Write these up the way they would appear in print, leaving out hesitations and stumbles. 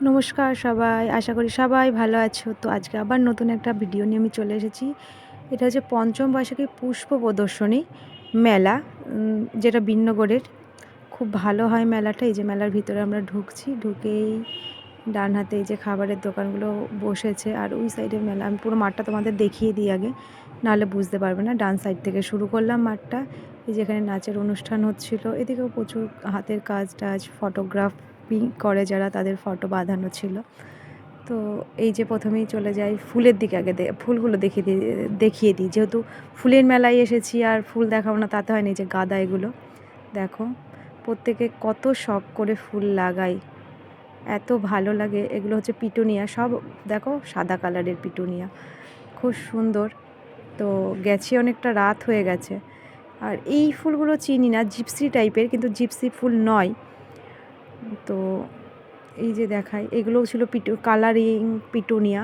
নমস্কার সবাই, আশা করি সবাই ভালো আছো। তো আজকে আবার নতুন একটা ভিডিও নিয়ে আমি চলে এসেছি। এটা হচ্ছে পঞ্চম বৈশাখী পুষ্প প্রদর্শনী মেলা, যেটা বিন্নগরের। খুব ভালো হয় মেলাটা। এই যে মেলার ভিতরে আমরা ঢুকছি, ঢুকেই ডান হাতে এই যে খাবারের দোকানগুলো বসেছে, আর ওই সাইডে মেলা। আমি পুরো মাঠটা তোমাদের দেখিয়ে দিই আগে, নাহলে বুঝতে পারবে না। ডান সাইড থেকে শুরু করলাম মাঠটা। এই যেখানে নাচের অনুষ্ঠান হচ্ছিল, এদিকেও প্রচুর হাতের কাজ টাজ, ফটোগ্রাফি করে যারা, তাদের ফটো বাঁধানো ছিল। তো এই যে প্রথমেই চলে যাই ফুলের দিকে, আগে ফুলগুলো দেখিয়ে দিই, যেহেতু ফুলের মেলায় এসেছি আর ফুল দেখাবো না তাতে হয়নি। যে গাঁদা, এগুলো দেখো, প্রত্যেকে কত শখ করে ফুল লাগাই, এত ভালো লাগে। এগুলো হচ্ছে পিটুনিয়া, সব দেখো সাদা কালারের পিটুনিয়া, খুব সুন্দর। তো গেছি, অনেকটা রাত হয়ে গেছে। আর এই ফুলগুলো চিনি না, জিপসি টাইপের, কিন্তু জিপসি ফুল নয়। তো এই যে দেখাই, এগুলোও ছিল কালারিং পিটুনিয়া।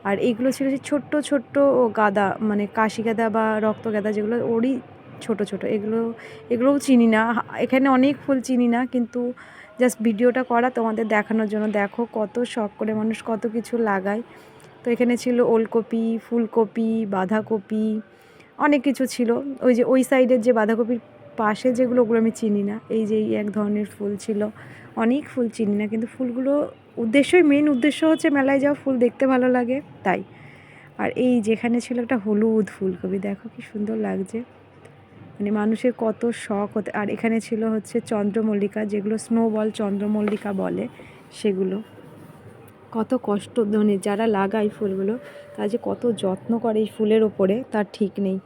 আর এইগুলো ছিল যে ছোট্ট ছোট্ট গাঁদা, মানে কাশি গাঁদা বা রক্ত গাঁদা, যেগুলো ওরই ছোট ছোট। এগুলোও চিনি না। এখানে অনেক ফুল চিনি না, কিন্তু জাস্ট ভিডিওটা করা তোমাদের দেখানোর জন্য। দেখো কত শখ করে মানুষ কত কিছু লাগায়। তো এখানে ছিল ওলকপি, ফুলকপি, বাঁধাকপি, অনেক কিছু ছিল। ওই যে ওই সাইডের যে বাঁধাকপির পাশে যেগুলো, ওগুলো আমি চিনি না। এই যে এক ধরনের ফুল ছিল, অনেক ফুল চিনি না, কিন্তু ফুলগুলো মেন উদ্দেশ্য হচ্ছে মেলায় যাওয়া, ফুল দেখতে ভালো লাগে তাই। আর এই যেখানে ছিল একটা হলুদ ফুলকপি, দেখো কি সুন্দর লাগছে, মানে মানুষের কত শখ হতে। আর এখানে ছিল হচ্ছে চন্দ্রমল্লিকা, যেগুলো স্নোবল চন্দ্রমল্লিকা বলে, সেগুলো কত কষ্ট, মানে যারা লাগায় ফুলগুলো, তারা যে কত যত্ন করে এই ফুলের ওপরে তার ঠিক নেই।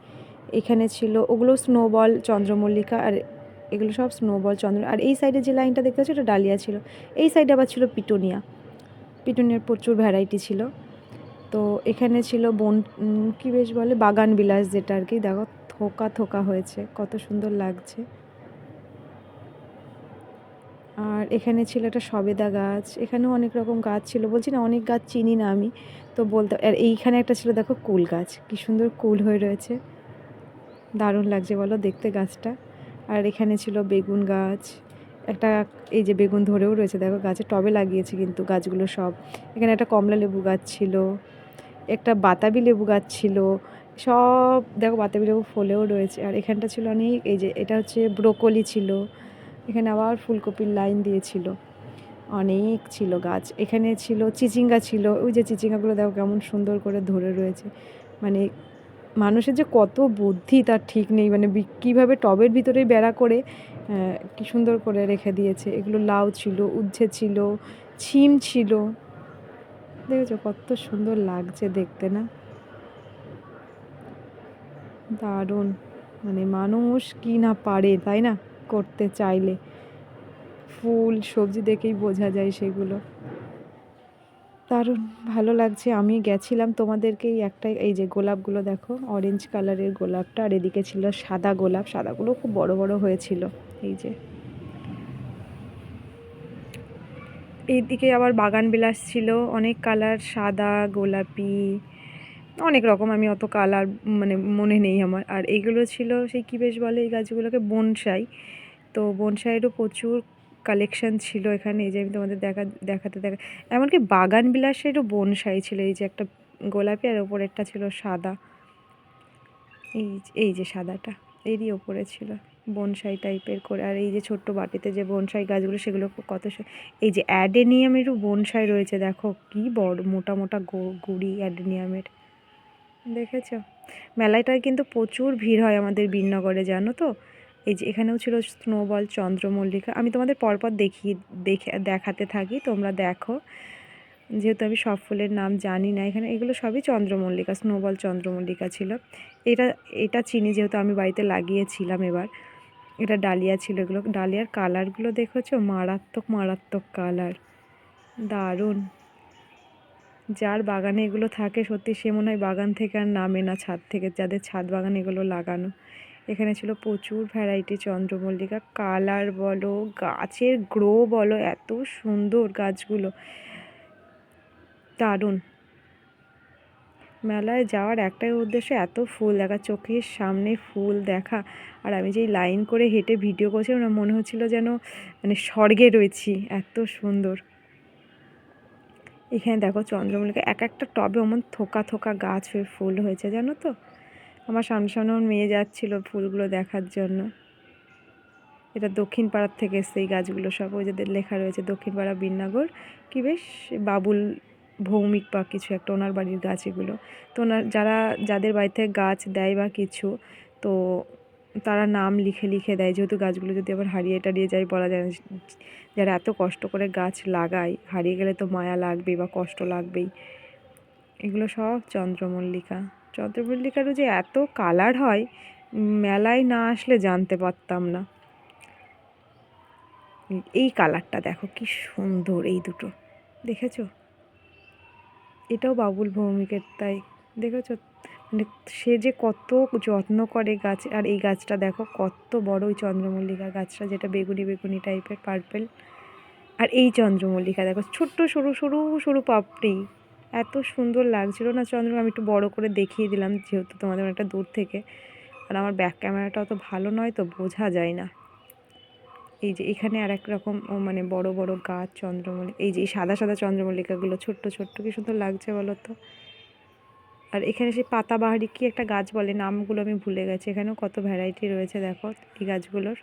এখানে ছিল ওগুলো স্নোবল চন্দ্রমল্লিকা, আর এগুলো সব স্নোবল আর এই সাইডে যে লাইনটা দেখতে পাচ্ছি, ওটা ডালিয়া ছিল। এই সাইডে আবার ছিল পিটুনিয়া। পিটুনিয়ার প্রচুর ভ্যারাইটি ছিল। তো এখানে ছিল কি বেশ বলে, বাগান বিলাস, যেটা আর কি। দেখো থোকা থোকা হয়েছে, কত সুন্দর লাগছে। আর এখানে ছিল একটা সবেদা গাছ, এখানেও অনেক রকম গাছ ছিল। বলছি না, অনেক গাছ চিনি না আমি, তো বলতে। আর এইখানে একটা ছিল, দেখো কুল গাছ, কি সুন্দর কুল হয়ে রয়েছে, দারুণ লাগছে বলো দেখতে গাছটা। আর এখানে ছিল বেগুন গাছ একটা, এই যে বেগুন ধরেও রয়েছে, দেখো গাছে টবে লাগিয়েছে কিন্তু গাছগুলো সব। এখানে একটা কমলা লেবু গাছ ছিল, একটা বাতাবি লেবু গাছ ছিল, সব দেখো বাতাবি লেবু ফলেও রয়েছে। আর এখানটা ছিল অনেক, এই যে এটা হচ্ছে ব্রোকলি ছিল। এখানে আবার ফুলকপির লাইন দিয়েছিল, অনেক ছিল গাছ। এখানে ছিল চিচিঙ্গা ছিল, ওই যে চিচিঙ্গাগুলো দেখো কেমন সুন্দর করে ধরে রয়েছে। মানে মানুষের যে কত বুদ্ধি তার ঠিক নেই, মানে কীভাবে টবের ভিতরেই বেড়া করে কি সুন্দর করে রেখে দিয়েছে। এগুলো লাউ ছিল, উচ্ছে ছিল, ছিম ছিল, দেখেছো কত সুন্দর লাগছে দেখতে না, দারুণ। মানে মানুষ কি না পারে, তাই না, করতে চাইলে। ফুল সবজি দেখেই বোঝা যায় সেগুলো, দারুণ ভালো লাগছে। আমি গেছিলাম তোমাদেরকেই একটা, এই যে গোলাপগুলো দেখো, অরেঞ্জ কালারের গোলাপটা, আর এদিকে ছিল সাদা গোলাপ, সাদাগুলো খুব বড় বড় হয়েছিল। এই যে এইদিকে আবার বাগান বিলাস ছিল, অনেক কালার, সাদা, গোলাপি, অনেক রকম। আমি অত কালার মানে মনে নেই আমার। আর এইগুলো ছিল সেই কী বেশ বলে এই গাছগুলোকে, বনসাই। তো বনসাইয়েরও প্রচুর কালেকশান ছিল এখানে। এই যে আমি তোমাদের দেখাতে এমনকি বাগান বিলাসেরও বনসাই ছিল। এই যে একটা গোলাপি, আর ওপরেরটা ছিল সাদা, এই যে সাদাটা এরই ওপরে ছিল বনসাই টাইপের করে। আর এই যে ছোট্ট বাটিতে যে বনসাই গাছগুলো, সেগুলো কত। এই যে অ্যাডেনিয়ামেরও বনসাই রয়েছে, দেখো কি বড় মোটা মোটা গুড়ি অ্যাডেনিয়ামের, দেখেছ। মেলাটায় কিন্তু প্রচুর ভিড় হয় আমাদের বিননগরে, জানো তো। এই যে এখানেও ছিল স্নোবল চন্দ্রমল্লিকা। আমি তোমাদের পরপর দেখাতে থাকি, তোমরা দেখো, যেহেতু আমি সব ফুলের নাম জানি না। এখানে এগুলো সবই চন্দ্রমল্লিকা, স্নোবল চন্দ্রমল্লিকা ছিল। এটা চিনি, যেহেতু আমি বাড়িতে লাগিয়েছিলাম এবার। এটা ডালিয়া ছিল। এগুলো ডালিয়ার কালারগুলো দেখেছো, মারাত্মক মারাত্মক কালার, দারুণ। যার বাগানে এগুলো থাকে সত্যি সে মনে হয় বাগান থেকে আর নামে না, ছাদ থেকে, যাদের ছাদ বাগানে এগুলো লাগানো। এখানে ছিল প্রচুর ভ্যারাইটি চন্দ্রমল্লিকা, কালার বলো, গাছের গ্রো বলো, এত সুন্দর গাছগুলো, দারুণ। মেলায় যাওয়ার একটাই উদ্দেশ্য, এত ফুল দেখা, চোখের সামনে ফুল দেখা। আর আমি যেই লাইন করে হেঁটে ভিডিও করছিলাম না, মনে হচ্ছিল যেন মানে স্বর্গে রয়েছি, এত সুন্দর। এখানে দেখো চন্দ্রমল্লিকা এক একটা টবে অমন থোকা থোকা গাছ হয়ে ফুল হয়েছে, জানো তো। আমার সামনে সামনে আমার মেয়ে যাচ্ছিল ফুলগুলো দেখার জন্য। এটা দক্ষিণ পাড়ার থেকে এসছে এই গাছগুলো সব, ওই যাদের লেখা রয়েছে দক্ষিণ পাড়া বিননগর কি বেশ বাবুল ভৌমিক বা কিছু একটা, ওনার বাড়ির গাছ এগুলো। তো ওনার যাদের বাড়িতে গাছ দেয় বা কিছু, তো তারা নাম লিখে লিখে দেয়, যেহেতু গাছগুলো যদি আবার হারিয়ে টারিয়ে যায় বলা যায় না। যারা এত কষ্ট করে গাছ লাগায়, হারিয়ে গেলে তো মায়া লাগবেই বা কষ্ট লাগবেই। এগুলো সব চন্দ্রমল্লিকা। চন্দ্রমল্লিকারও যে এত কালার হয়, মেলায় না আসলে জানতে পারতাম না। এই কালারটা দেখো কি সুন্দর, এই দুটো দেখেছো? এটাও বাবুল ভৌমিকের, তাই দেখেছো? মানে সে যে কত যত্ন করে গাছ। আর এই গাছটা দেখো কত বড়, ওই চন্দ্রমল্লিকা গাছটা যেটা বেগুনি বেগুনি টাইপের পার্পেল। আর এই চন্দ্রমল্লিকা দেখো ছোট্ট সরু সরু সরু পাপড়ি, এত সুন্দর লাগছিল না চন্দ্রমল্লিকা। আমি একটু বড় করে দেখিয়ে দিলাম যেহেতু তোমাদের একটা দূর থেকে, আর আমার ব্যাক ক্যামেরাটা অত ভালো নয় তো বোঝা যায় না। এই যে এখানে আর এক রকম মানে বড় বড় গাছ চন্দ্রমল্লিকা, এই যে এই সাদা সাদা চন্দ্রমল্লিকাগুলো ছোট্ট ছোট্ট, কি সুন্দর লাগছে বলো তো। আর এখানে সেই পাতাবাহারি কি একটা গাছ বলে, নামগুলো আমি ভুলে গেছি। এখানেও কত ভ্যারাইটি রয়েছে দেখো এই গাছগুলোর।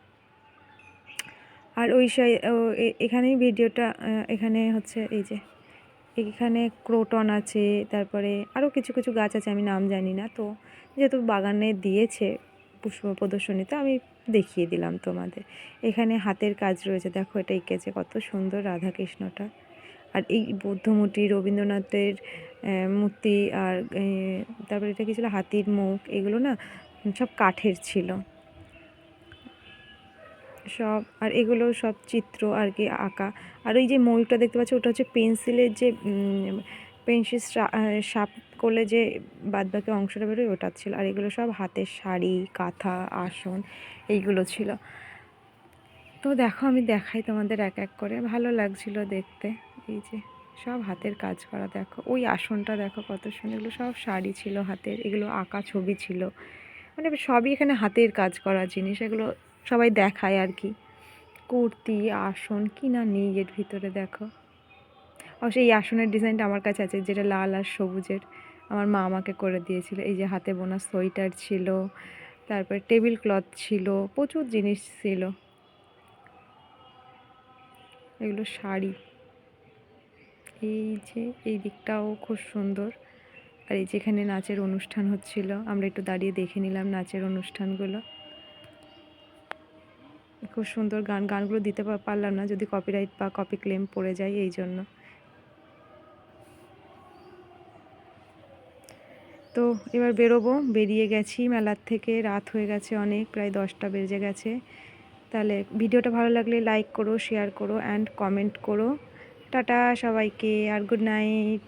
আর ওই এখানেই ভিডিওটা, এখানে হচ্ছে এই যে এখানে ক্রোটন আছে, তারপরে আরও কিছু কিছু গাছ আছে আমি নাম জানি না। তো যেহেতু বাগানে দিয়েছে পুষ্প প্রদর্শনীতে, আমি দেখিয়ে দিলাম তোমাদের। এখানে হাতের কাজ রয়েছে, দেখো এটা এঁকেছে কত সুন্দর রাধাকৃষ্ণটা। আর এই বৌদ্ধমূর্তি, রবীন্দ্রনাথের মূর্তি, আর তারপরে এটা কি ছিল, হাতির মুখ, এগুলো না সব কাঠের ছিল সব। আর এগুলো সব চিত্র আর কি আঁকা। আর ওই যে ময়ূরটা দেখতে পাচ্ছ, ওটা হচ্ছে পেন্সিলের যে পেন্সিল শার্প করলে যে বাদবাকি অংশটা বেরোয় ওটা ছিল। আর এগুলো সব হাতের শাড়ি, কাঁথা, আসন এইগুলো ছিল। তো দেখো আমি দেখাই তোমাদের এক এক করে, ভালো লাগছিল দেখতে। এই যে সব হাতের কাজ করা, দেখো ওই আসনটা দেখো কত সুন্দর, এগুলো সব শাড়ি ছিল হাতের, এগুলো আঁকা ছবি ছিল। মানে সবই এখানে হাতের কাজ করা জিনিস, এগুলো সবাই দেখায় আর কি। কুর্তি, আসন কি না নেই এর ভিতরে দেখো। অবশ্য এই আসনের ডিজাইনটা আমার কাছে আছে, যেটা লাল আর সবুজের, আমার মা আমাকে করে দিয়েছিল। এই যে হাতে বোনা সোয়েটার ছিল, তারপরে টেবিল ক্লথ ছিল, প্রচুর জিনিস ছিল। এগুলো শাড়ি, এই যে এই দিকটাও খুব সুন্দর। আর এই যেখানে নাচের অনুষ্ঠান হচ্ছিল, আমরা একটু দাঁড়িয়ে দেখে নিলাম নাচের অনুষ্ঠানগুলো। খুব সুন্দর গানগুলো দিতে পারলাম না, যদি কপিরাইট বা কপি ক্লেম পড়ে যায় এই জন্য। তো এবার বেরোবো, বেরিয়ে গেছি মেলার থেকে, রাত হয়ে গেছে অনেক, প্রায় 10টা বেজে গেছে। তাহলে ভিডিওটা ভালো লাগলে লাইক করো, শেয়ার করো অ্যান্ড কমেন্ট করো। টাটা সবাইকে, আর গুড নাইট।